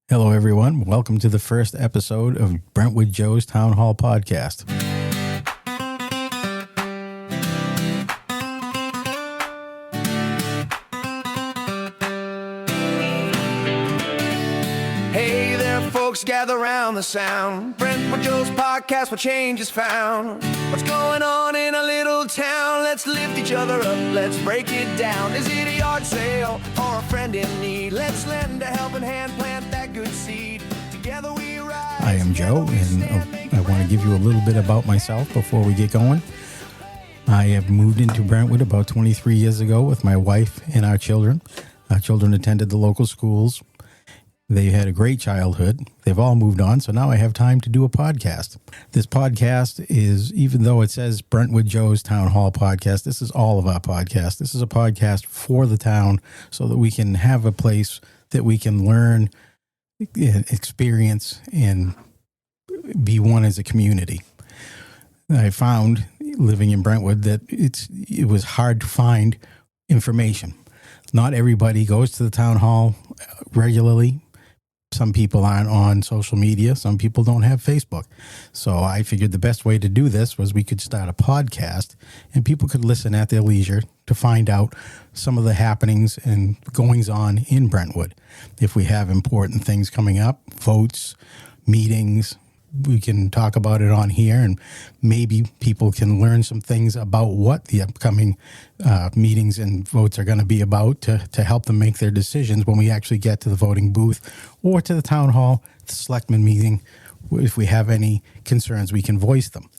Hello, everyone. Welcome to the first episode of Brentwood Joe's Town Hall Podcast. Hey there, folks, gather round the sound. Brentwood Joe's Podcast, where change is found. What's going on in a little town? Let's lift each other up, let's break it down. Is it a yard sale or a friend in need? Let's lend a helping hand, plant that good seed. Together we rise. I am Joe, and I want to give you a little bit about myself before we get going. I have moved into Brentwood about 23 years ago with my wife and our children. Our children attended the local schools. They had a great childhood. They've all moved on, so now I have time to do a podcast. This podcast is, even though it says Brentwood Joe's Town Hall Podcast, this is all of our podcasts. This is a podcast for the town so that we can have a place that we can learn, experience, and be one as a community. I found, living in Brentwood, that it was hard to find information. Not everybody goes to the town hall regularly. Some people aren't on social media. Some people don't have Facebook. So I figured the best way to do this was we could start a podcast and people could listen at their leisure to find out some of the happenings and goings on in Brentwood. If we have important things coming up, votes, meetings, we can talk about it on here, and maybe people can learn some things about what the upcoming meetings and votes are going to be about to help them make their decisions when we actually get to the voting booth or to the town hall, the selectmen meeting. If we have any concerns, we can voice them.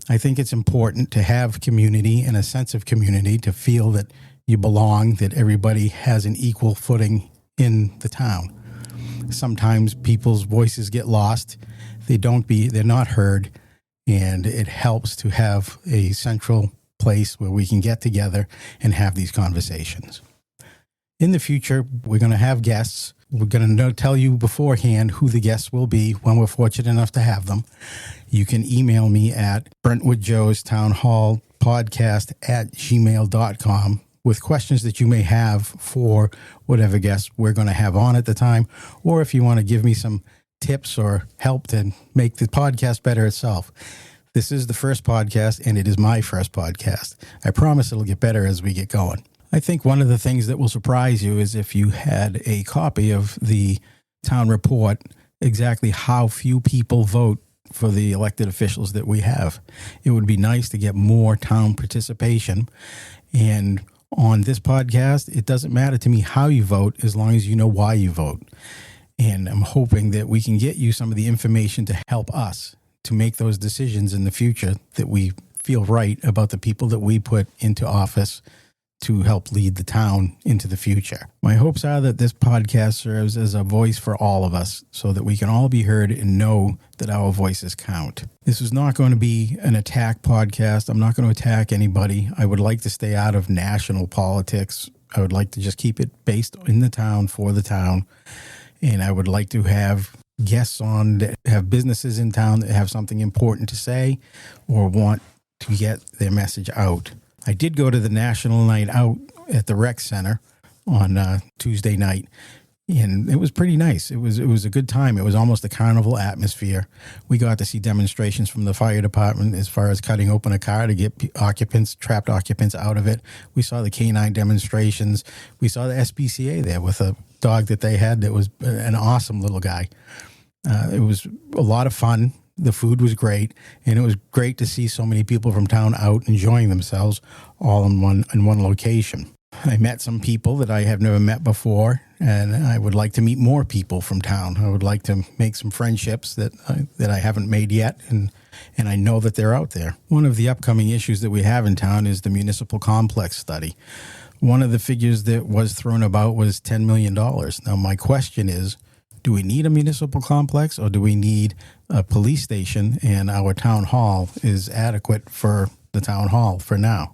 I think it's important to have community and a sense of community, to feel that you belong, that everybody has an equal footing in the town. Sometimes people's voices get lost. They're not heard, and it helps to have a central place where we can get together and have these conversations. In the future, we're going to have guests. We're going to tell you beforehand who the guests will be when we're fortunate enough to have them. You can email me at brentwoodjoestownhallpodcast@gmail.com with questions that you may have for whatever guests we're going to have on at the time, or if you want to give me some tips or help to make the podcast better itself. This is the first podcast, and it is my first podcast. I promise it'll get better as we get going. I think one of the things that will surprise you is if you had a copy of the town report, exactly how few people vote for the elected officials that we have. It would be nice to get more town participation. And on this podcast, it doesn't matter to me how you vote as long as you know why you vote. And I'm hoping that we can get you some of the information to help us to make those decisions in the future that we feel right about the people that we put into office to help lead the town into the future. My hopes are that this podcast serves as a voice for all of us so that we can all be heard and know that our voices count. This is not going to be an attack podcast. I'm not going to attack anybody. I would like to stay out of national politics. I would like to just keep it based in the town for the town. And I would like to have guests on that have businesses in town that have something important to say or want to get their message out. I did go to the National Night Out at the Rec Center on Tuesday night, and it was pretty nice. It was a good time. It was almost a carnival atmosphere. We got to see demonstrations from the fire department as far as cutting open a car to get trapped occupants out of it. We saw the canine demonstrations. We saw the SPCA there with a dog that they had that was an awesome little guy. It was a lot of fun. The food was great, and it was great to see so many people from town out enjoying themselves all in one location. I met some people that I have never met before, and I would like to meet more people from town. I would like to make some friendships that I haven't made yet, and I know that they're out there. One of the upcoming issues that we have in town is the municipal complex study. One of the figures that was thrown about was $10 million. Now, my question is, do we need a municipal complex, or do we need a police station and our town hall is adequate for the town hall for now?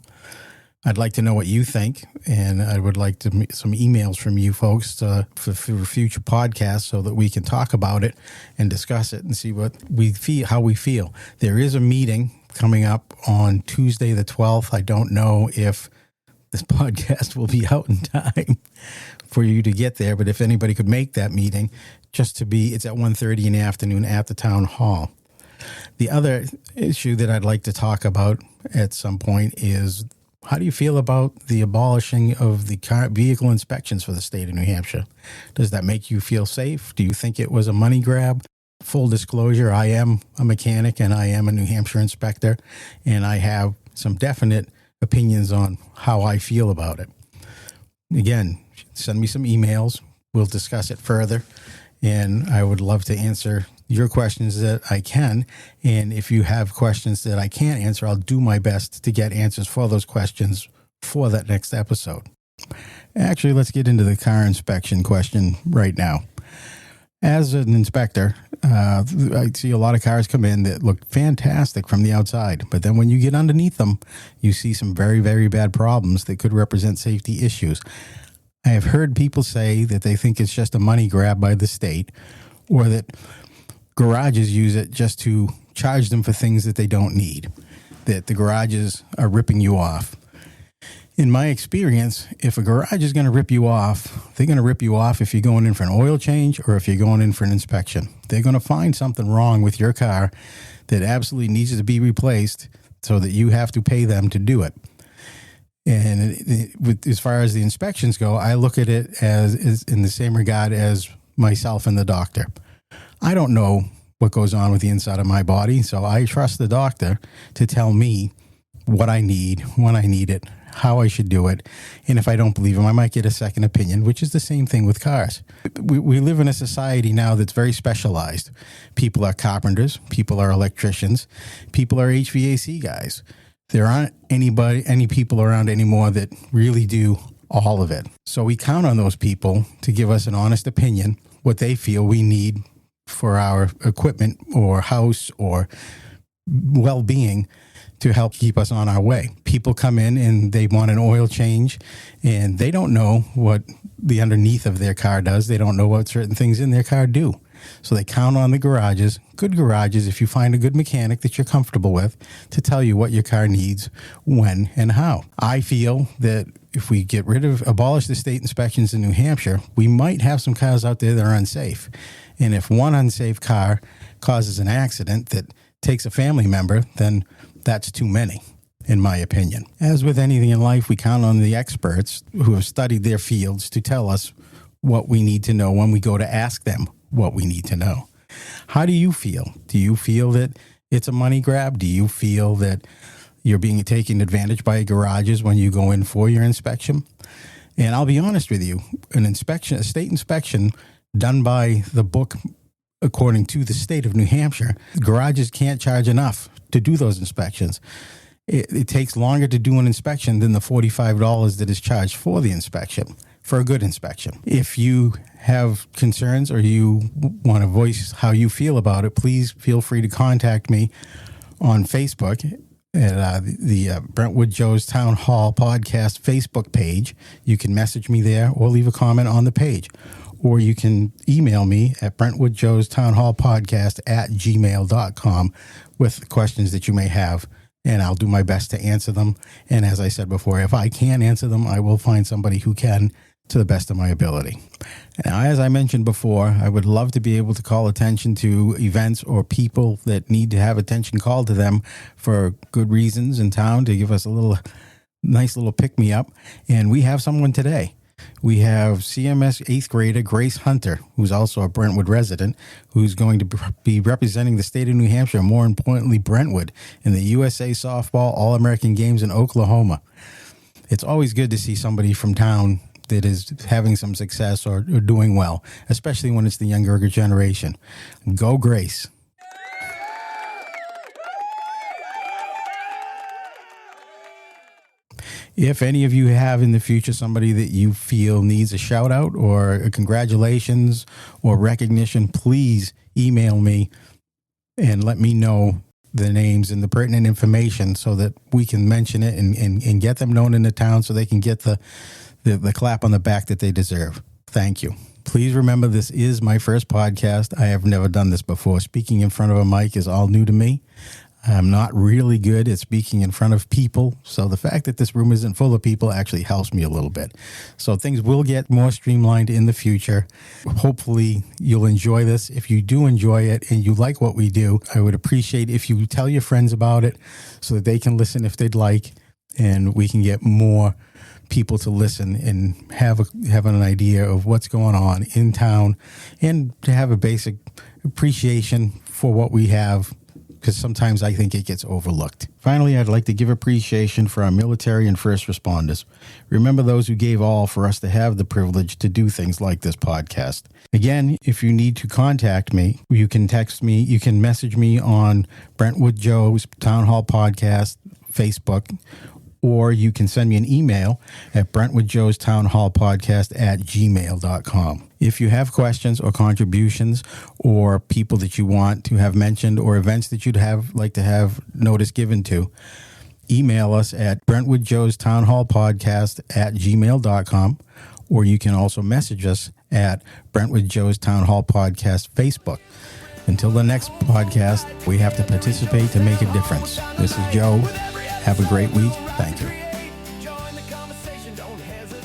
I'd like to know what you think, and I would like to some emails from you folks for future podcasts so that we can talk about it and discuss it and see what we feel, how we feel. There is a meeting coming up on Tuesday the 12th. I don't know if this podcast will be out in time for you to get there. But if anybody could make that meeting, it's at 1:30 in the afternoon at the town hall. The other issue that I'd like to talk about at some point is, how do you feel about the abolishing of the vehicle inspections for the state of New Hampshire? Does that make you feel safe? Do you think it was a money grab? Full disclosure, I am a mechanic and I am a New Hampshire inspector, and I have some definite opinions on how I feel about it. Again, send me some emails. We'll discuss it further, and I would love to answer your questions that I can. And if you have questions that I can't answer, I'll do my best to get answers for those questions for that next episode. Actually, let's get into the car inspection question right now. As an inspector, I see a lot of cars come in that look fantastic from the outside, but then when you get underneath them, you see some very, very bad problems that could represent safety issues. I have heard people say that they think it's just a money grab by the state, or that garages use it just to charge them for things that they don't need, that the garages are ripping you off. In my experience, if a garage is going to rip you off, they're going to rip you off if you're going in for an oil change or if you're going in for an inspection. They're going to find something wrong with your car that absolutely needs to be replaced so that you have to pay them to do it. And as far as the inspections go, I look at it as in the same regard as myself and the doctor. I don't know what goes on with the inside of my body, so I trust the doctor to tell me what I need, when I need it, how I should do it. And if I don't believe him, I might get a second opinion, which is the same thing with cars. We live in a society now that's very specialized. People are carpenters, people are electricians, people are HVAC guys. There aren't any people around anymore that really do all of it. So we count on those people to give us an honest opinion, what they feel we need for our equipment or house or well-being to help keep us on our way. People come in and they want an oil change, and they don't know what the underneath of their car does. They don't know what certain things in their car do. So they count on the garages, good garages, if you find a good mechanic that you're comfortable with, to tell you what your car needs, when, and how. I feel that if we abolish the state inspections in New Hampshire, we might have some cars out there that are unsafe. And if one unsafe car causes an accident that takes a family member, then that's too many, in my opinion. As with anything in life, we count on the experts who have studied their fields to tell us what we need to know when we go to ask them what we need to know. How do you feel? Do you feel that it's a money grab? Do you feel that you're being taken advantage by garages when you go in for your inspection? And I'll be honest with you, a state inspection done by the book, according to the state of New Hampshire, garages can't charge enough to do those inspections. It takes longer to do an inspection than the $45 that is charged for the inspection, for a good inspection. If you have concerns or you want to voice how you feel about it, please feel free to contact me on Facebook at the Brentwood Joe's Town Hall Podcast Facebook page. You can message me there or leave a comment on the page. Or you can email me at brentwoodjoestownhallpodcast@gmail.com with questions that you may have, and I'll do my best to answer them. And as I said before, if I can't answer them, I will find somebody who can, to the best of my ability. Now, as I mentioned before, I would love to be able to call attention to events or people that need to have attention called to them for good reasons in town, to give us a nice little pick-me-up. And we have someone today. We have CMS 8th grader Grace Hunter, who's also a Brentwood resident, who's going to be representing the state of New Hampshire, more importantly Brentwood, in the USA Softball All-American Games in Oklahoma. It's always good to see somebody from town that is having some success or doing well, especially when it's the younger generation. Go Grace. If any of you have in the future somebody that you feel needs a shout out or a congratulations or recognition, please email me and let me know the names and the pertinent information so that we can mention it and get them known in the town so they can get the clap on the back that they deserve. Thank you. Please remember, this is my first podcast. I have never done this before. Speaking in front of a mic is all new to me. I'm not really good at speaking in front of people, so the fact that this room isn't full of people actually helps me a little bit. So things will get more streamlined in the future. Hopefully you'll enjoy this. If you do enjoy it and you like what we do, I would appreciate if you tell your friends about it so that they can listen if they'd like, and we can get more people to listen and have an idea of what's going on in town, and to have a basic appreciation for what we have, because sometimes I think it gets overlooked. Finally, I'd like to give appreciation for our military and first responders. Remember those who gave all for us to have the privilege to do things like this podcast. Again, if you need to contact me, you can text me, you can message me on Brentwood Joe's Town Hall Podcast, Facebook, or you can send me an email at brentwoodjoestownhallpodcast@gmail.com. If you have questions or contributions or people that you want to have mentioned or events that you'd like to have notice given to, email us at brentwoodjoestownhallpodcast@gmail.com, or you can also message us at Brentwood Joe's Town Hall Podcast Facebook. Until the next podcast, we have to participate to make a difference. This is Joe. Have a great week. Thank you. Join the conversation, don't hesitate.